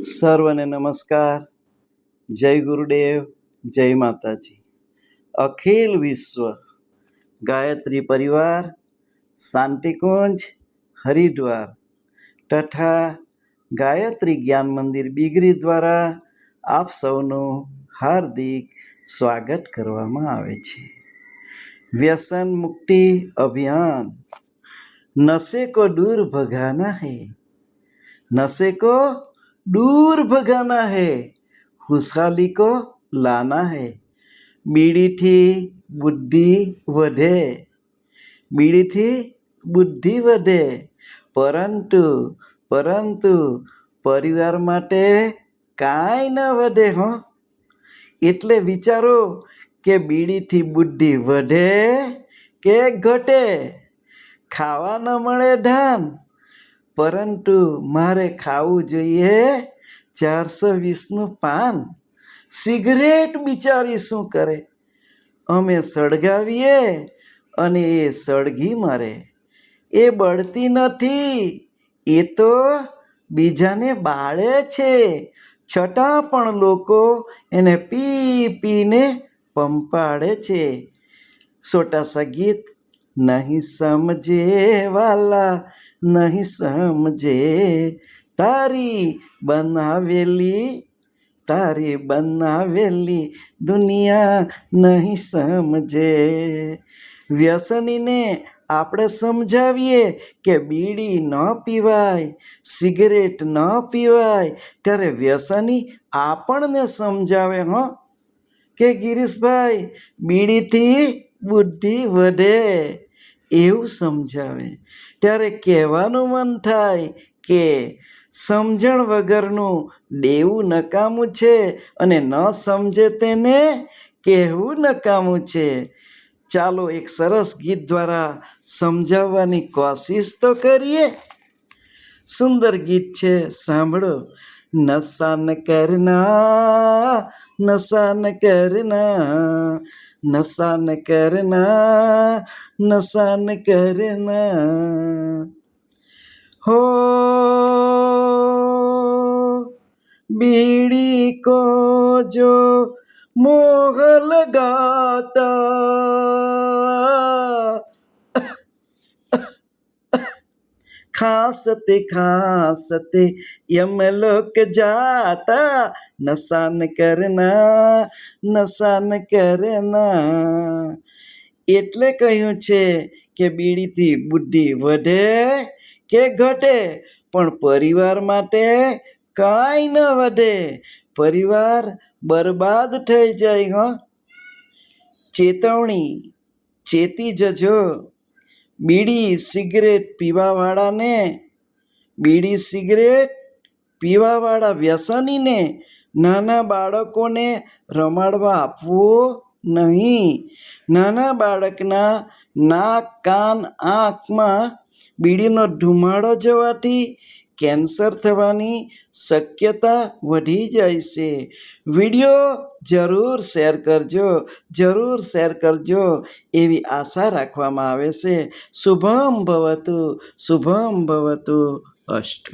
સર્વને નમસ્કાર. જય ગુરુદેવ, જય માતાજી. અખિલ વિશ્વ ગાયત્રી પરિવાર શાંતિકુંજ હરિદ્વાર તથા ગાયત્રી જ્ઞાન મંદિર બીગરી દ્વારા આપ સૌનું હાર્દિક સ્વાગત કરવામાં આવે છે. વ્યસન મુક્તિ અભિયાન. નशे को दूर भगाना है, नशे को दूर भगाना है, खुशहाली को लाना है. બીડીથી બુદ્ધિ વધે, બીડીથી બુદ્ધિ વધે, પરંતુ પરિવાર માટે કાંઈ ન વધે. એટલે વિચારો કે બીડીથી બુદ્ધિ વધે કે ઘટે. ખાવા ન મળે ધાન, પરંતુ મારે ખાવું જોઈએ 420નું પાન. સિગરેટ બિચારી શું કરે, અમે સળગાવીએ અને એ સળગી મરે. એ બળતી નથી, એ તો બીજાને બાળે છે. છતાં પણ લોકો એને પીને પંપાડે છે. છોટા સા ગીત. નહીં સમજે વાલા, નહીં સમજે, તારી બનાવેલી દુનિયા નહીં સમજે. વ્યસનીને આપણે સમજાવીએ કે બીડી ન પીવાય, સિગરેટ ન પીવાય, ત્યારે વ્યસની આપણને સમજાવે કે ગિરીશભાઈ બીડીથી બુદ્ધિ વધે, એવું સમજાવે. ત્યારે કહેવાનું મન થાય કે સમજણ વગરનું દેવું નકામું છે અને ન સમજે તેને કહેવું નકામું છે. ચાલો એક સરસ ગીત દ્વારા સમજાવવાની કોશિશ તો કરીએ. સુંદર ગીત છે, સાંભળો. નશા ન કરના, નશા ન કરના, નશા ન કરના, નશા ન કરના. हो बीड़ी को जो मोह लगाता, खांसते खांसते यमलोक जाता. नशा न करना, नशा न करना. એટલે કહ્યું છે કે બીડીથી બુદ્ધિ વધે કે ઘટે, પણ પરિવાર માટે કાંઈ ન વધે. પરિવાર બરબાદ થઈ જાય. ચેતવણી, ચેતી જજો. બીડી સિગરેટ પીવાવાળા વ્યસનીને નાના બાળકોને રમાડવા આપવું નહીં. નાના બાળકના નાક, કાન, આંખમાં બીડીનો ધુમાડો જવાથી કેન્સર થવાની શક્યતા વધી જાય છે. વિડીયો જરૂર શેર કરજો એવી આશા રાખવામાં આવે છે. શુભમ ભવતુ, શુભમ ભવતુ. અસ્તુ.